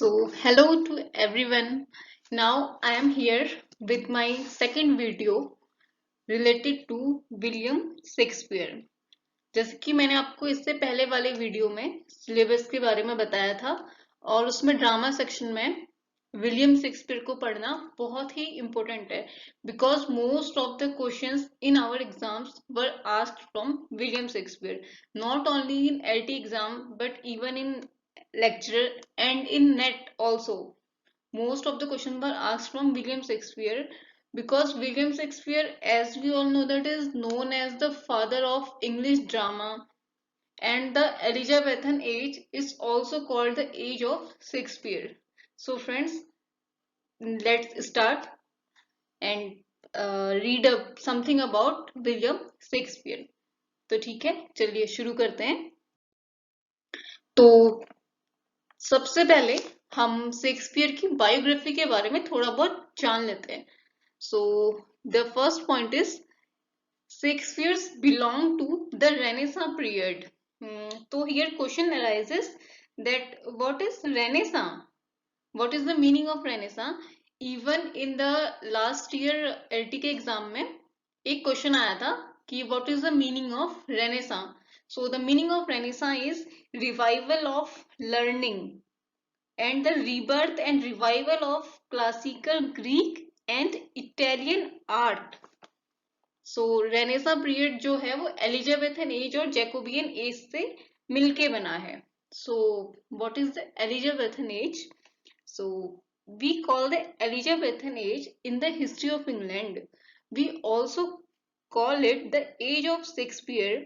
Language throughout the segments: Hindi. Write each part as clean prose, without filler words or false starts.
Hello to everyone. Now I am here with my second video related to William Shakespeare. जैसे कि मैंने आपको इससे पहले वाले वीडियो में सिलेबस के बारे में बताया था और उसमें ड्रामा सेक्शन में विलियम शेक्सपियर को पढ़ना बहुत ही इम्पोर्टेंट है because most of the questions in our exams were asked from William Shakespeare, not only in LT exam but even in lecture and in net also. Most of the questions were asked from William Shakespeare because William Shakespeare, as we all know, that is known as the father of English drama, and the Elizabethan age is also called the age of Shakespeare. So friends, let's start and read up something about William Shakespeare. तो ठीक है, चलिए शुरू करते हैं। तो सबसे पहले हम शेक्सपियर की बायोग्राफी के बारे में थोड़ा बहुत जान लेते हैं। So the first point is Shakespeare's belong to the renaissance period. तो here question arises that what is renaissance, what is the meaning of renaissance. Even in the last year LT के एग्जाम में एक क्वेश्चन आया था कि what is the meaning of renaissance. So the meaning of renaissance is revival of learning and the rebirth and revival of classical Greek and Italian art. So Renaissance period जो है वो एलिजाबेथन एज और जैकोबियन एज से मिलके बना है। So what is the Elizabethan age? So we call the Elizabethan age in the history of England. We also call it the age of Shakespeare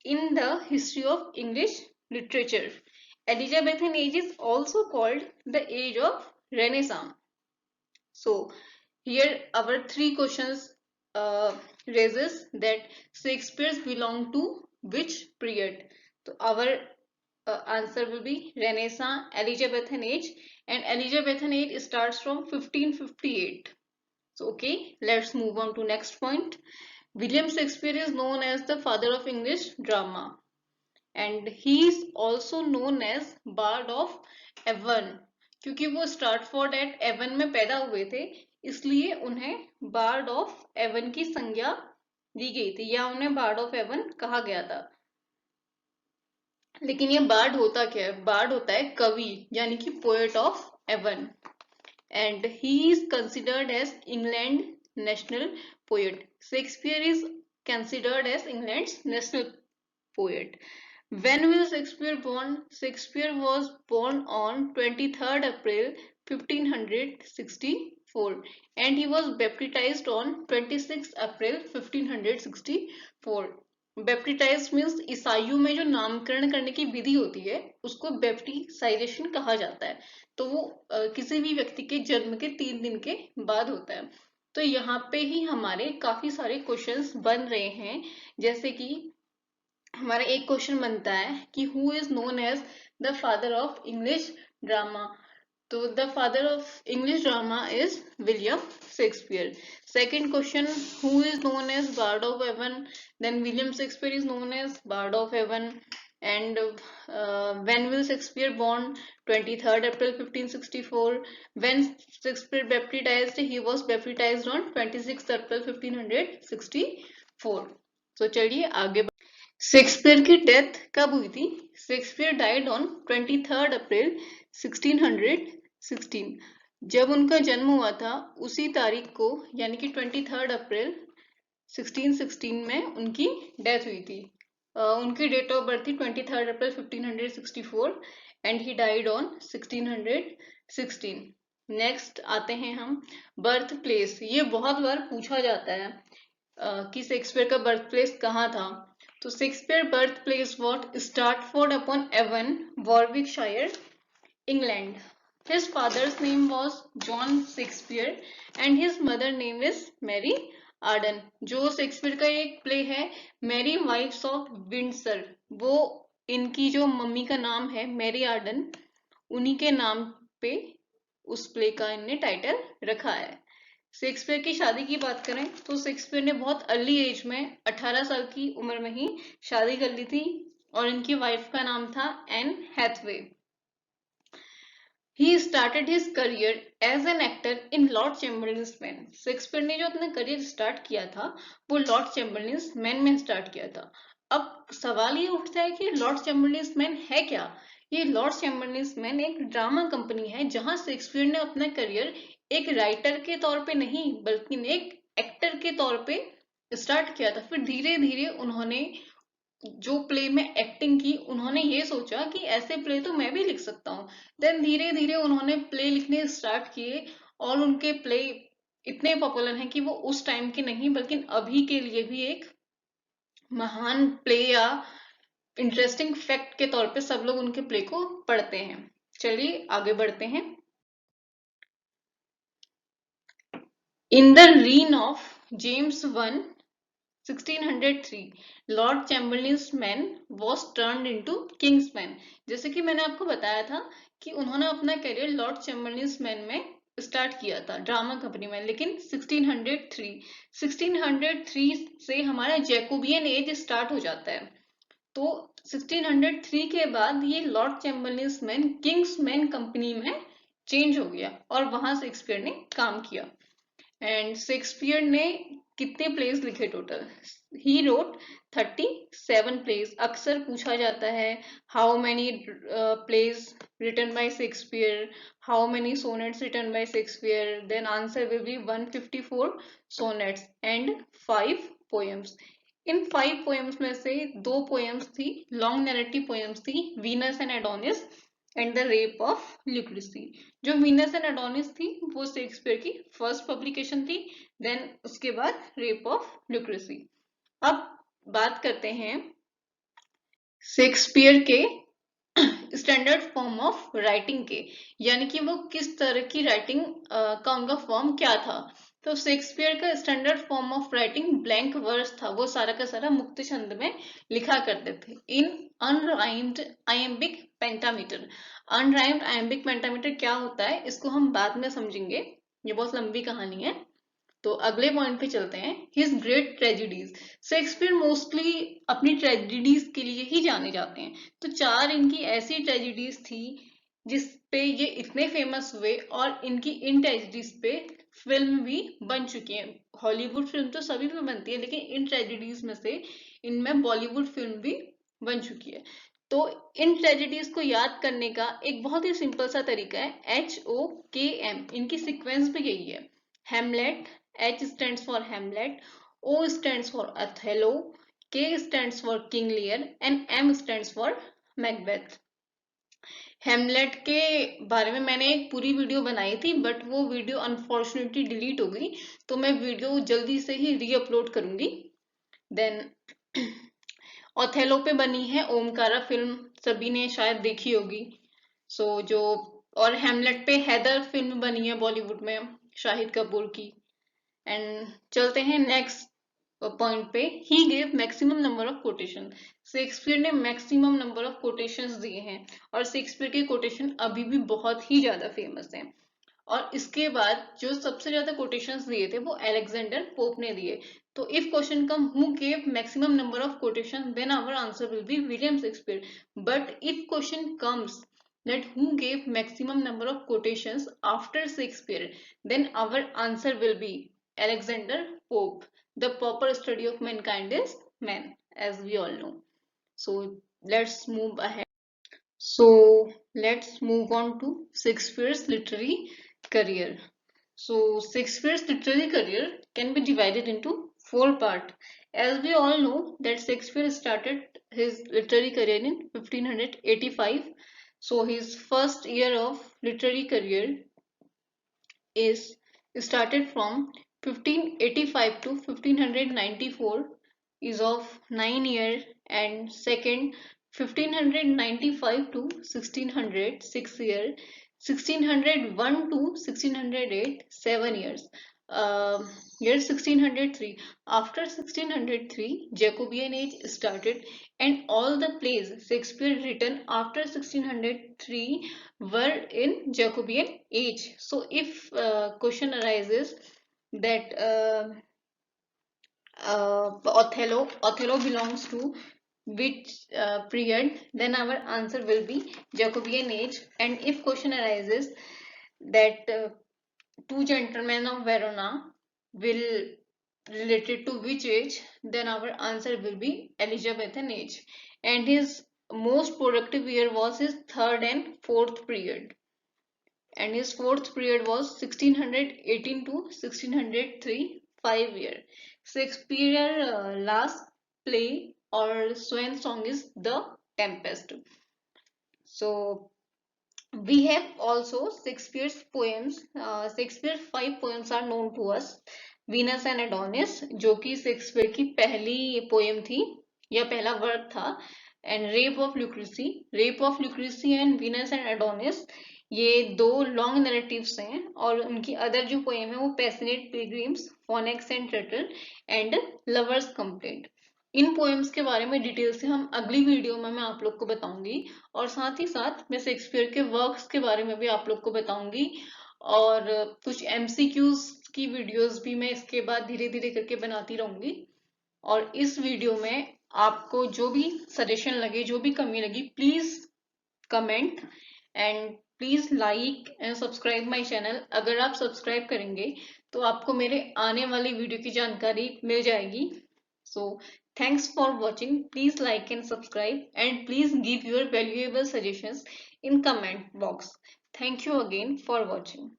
in the history of English literature. Elizabethan age is also called the age of Renaissance. So here our three questions raises that Shakespeare belong to which period. So our answer will be Renaissance, Elizabethan age, and Elizabethan age starts from 1558. So okay, let's move on to next point. William Shakespeare is known as the father of English drama. And he is also known as board of Avon. क्योंकि वो स्टार्टफोर्ड एट एवन में पैदा हुए थे इसलिए उन्हें बार्ड ऑफ एवन की संज्ञा दी गई थी या उन्हें बार्ड ऑफ एवन कहा गया था। लेकिन ये बार्ड होता क्या है? बार्ड होता है कवि यानी कि poet of Avon. And he is considered as England national poet. Shakespeare is considered as England national poet. When was Shakespeare born? Shakespeare was born on 23rd April 1564 and he was baptized on 26th April 1564. Baptized means ईसाइयों में जो नामकरण करने की विधि होती है उसको बैप्टिसाइजेशन कहा जाता है। तो वो किसी भी व्यक्ति के जन्म के 3 दिन के बाद होता है। तो यहाँ पे ही हमारे काफी सारे क्वेश्चंस बन रहे हैं। जैसे कि हमारा एक क्वेश्चन बनता है कि who is known as the father of English drama. तो the father of English drama is William Shakespeare. Second question, who is known as board of Avon? Then William Shakespeare is known as board of Avon. and when will Shakespeare born? 23rd April 1564. When Shakespeare baptized? He was baptized on 26th April 1564. तो चलिए आगे। शेक्सपियर की डेथ कब हुई थी? शेक्सपियर डाइड ऑन 23rd अप्रैल 1616। जब उनका जन्म हुआ था उसी तारीख को यानी कि 23rd अप्रैल 1616 में उनकी डेथ हुई थी। उनकी डेट ऑफ बर्थ थी 23rd April 1564 and he died on 1616। Next आते हैं हम बर्थ प्लेस। ये बहुत बार पूछा जाता है कि शेक्सपियर का बर्थ प्लेस कहाँ था। तो Shakespeare birth place what Stratford upon Avon, Warwickshire, England. His father's name was John Shakespeare and his mother name is Mary Arden. जो शेक्सपियर का एक प्ले है मैरी वाइफ्स ऑफ विंडसर, वो इनकी जो मम्मी का नाम है मैरी आर्डन, उन्हीं के नाम पे उस प्ले का इनने टाइटल रखा है। शेक्सपियर की शादी की बात करें तो शेक्सपियर ने बहुत अर्ली एज में 18 साल की उम्र में ही शादी कर ली थी और इनकी वाइफ का नाम था Anne Hathaway. He started his career as an actor in Lord Chamberlain's Men. Shakespeare ने जो अपना करियर स्टार्ट किया था वो लॉर्ड चैम्बरलिन्स मैन में स्टार्ट किया था। अब सवाल ये उठता है कि लॉर्ड चैम्बरलिन्स मैन है क्या। ये लॉर्ड चैम्बरलिन्स मैन एक ड्रामा कंपनी है जहां शेक्सपियर ने अपना करियर एक राइटर के तौर पे नहीं बल्कि एक एक्टर के तौर पे स्टार्ट किया था। फिर धीरे धीरे उन्होंने जो प्ले में एक्टिंग की, उन्होंने ये सोचा कि ऐसे प्ले तो मैं भी लिख सकता हूँ। देन धीरे धीरे उन्होंने प्ले लिखने स्टार्ट किए और उनके प्ले इतने पॉपुलर हैं कि वो उस टाइम के नहीं बल्कि अभी के लिए भी एक महान प्ले या इंटरेस्टिंग फैक्ट के तौर पे सब लोग उनके प्ले को पढ़ते हैं। चलिए आगे बढ़ते हैं। In the reign of James one 1603 Lord Chamberlain's Men was turned into King's Men. जैसे कि मैंने आपको बताया था कि उन्होंने अपना करियर लॉर्ड चैम्बरलिन्स मैन में स्टार्ट किया था ड्रामा कंपनी में, लेकिन 1603 से हमारा जैकोबियन एज स्टार्ट हो जाता है। तो 1603 के बाद ये Lord Chamberlain's Men King's Men company में चेंज हो गया और वहां शेक्सपियर ने काम किया। एंड शेक्सपियर ने कितने प्लेस लिखे टोटल? He wrote 37 place. अक्सर पूछा जाता है how many place written by Shakespeare, how many sonnets written by Shakespeare, then answer will be 154 sonnets and 5 poems. इन 5 पोएम्स में से 2 पोएम्स थी लॉन्ग नैरेटिव पोएम्स थी, Venus and Adonis and the rape of Lucrece. जो वीनस एंड एडोनिस थी वो शेक्सपियर की फर्स्ट पब्लिकेशन थी, देन उसके बाद रेप ऑफ ल्यूक्रेसी। अब बात करते हैं शेक्सपियर के स्टैंडर्ड फॉर्म ऑफ राइटिंग के, यानी कि वो किस तरह की राइटिंग का उनका फॉर्म क्या था। तो शेक्सपियर का standard form of writing blank verse था, वो सारा का सारा मुक्त छंद में लिखा करते थे in unrhymed iambic pentameter. Unrhymed iambic pentameter क्या होता है इसको हम बाद में समझेंगे, ये बहुत लंबी कहानी है। तो अगले पॉइंट पे चलते हैं, his great tragedies. Shakespeare mostly अपनी ट्रेजिडीज के लिए ही जाने जाते हैं। तो 4 इनकी ऐसी ट्रेजिडीज थी जिस पे ये इतने फेमस हुए और इनकी इन ट्रेजिडीज पे फिल्म भी बन चुकी है। हॉलीवुड फिल्म तो सभी पे बनती है लेकिन इन ट्रेजिडीज में से इनमें बॉलीवुड फिल्म भी बन चुकी है। तो इन ट्रेजिडीज को याद करने का एक बहुत ही सिंपल सा तरीका है, HOKM। इनकी सिक्वेंस भी यही है, हेमलेट, H stands for Hamlet, O stands for Othello, K stands for King Lear and M stands for Macbeth। हेमलेट के बारे में मैंने एक पूरी वीडियो बनाई थी बट वो वीडियो अनफॉर्चुनेटली डिलीट हो गई, तो मैं वीडियो जल्दी से ही री अपलोड करूंगी। देन ओथेलो पे बनी है ओमकारा फिल्म, सभी ने शायद देखी होगी। जो और हेमलेट पे हैदर फिल्म बनी है बॉलीवुड में शाहिद कपूर की। एंड चलते हैं नेक्स्ट पॉइंट पे, he gave maximum number of quotation. Shakespeare ने मैक्सिमम नंबर ऑफ कोटेशंस दिए हैं और शेक्सपियर के कोटेशन अभी भी बहुत ही ज्यादा फेमस हैं। और इसके बाद जो सबसे ज्यादा कोटेशंस दिए थे वो अलेक्जेंडर पोप ने दिए। तो if question come who gave maximum number of quotation then our answer will be William Shakespeare. But if question comes that who gave maximum number of quotations after Shakespeare, then our answer will be Alexander Pope. The proper study of mankind is man, as we all know. So let's move ahead. So let's move on to Shakespeare's literary career. So Shakespeare's literary career can be divided into 4 parts. As we all know that Shakespeare started his literary career in 1585. So his first year of literary career is started from 1585 to 1594, is of 9 years, and second 1595 to 1600 6 years, 1601 to 1608 7 years. Year 1603. After 1603 Jacobean age started and all the plays Shakespeare written after 1603 were in Jacobean age. So if question arises that Othello belongs to which period, then our answer will be Jacobean age. And if question arises that two gentlemen of Verona will related to which age, then our answer will be Elizabethan age. And his most productive year was his third and fourth period, and his fourth period was 1618 to 1603, 5 year. Shakespeare last play or swan song is The Tempest. So we have also Shakespeare's poems. Shakespeare's 5 poems are known to us. Venus and Adonis, जो कि शेक्सपियर की पहली पोएम थी या पहला वर्क था, and rape of Lucrece and Venus and Adonis, ये दो लॉन्ग नरेटिव्स हैं. और उनकी अदर जो पोएम है वो passionate pilgrims, Phoenix and turtle and lovers complaint. In poems के बारे में डिटेल से हम अगली वीडियो में मैं आप लोग को बताऊंगी. और साथ ही साथ मैं शेक्सपियर के वर्क्स के बारे में भी आप लोग को बताऊंगी. और कुछ एमसीक्यूज की वीडियोस भी मैं इसके बाद धीरे धीरे करके बनाती रहूंगी. और इस वीडियो में आपको जो भी सजेशन लगे, जो भी कमी लगी, please comment and please like and subscribe my channel. अगर आप सब्सक्राइब करेंगे तो आपको मेरे आने वाली वीडियो की जानकारी मिल जाएगी. So thanks for watching. Please like and subscribe, and please give your valuable suggestions in comment box. Thank you again for watching.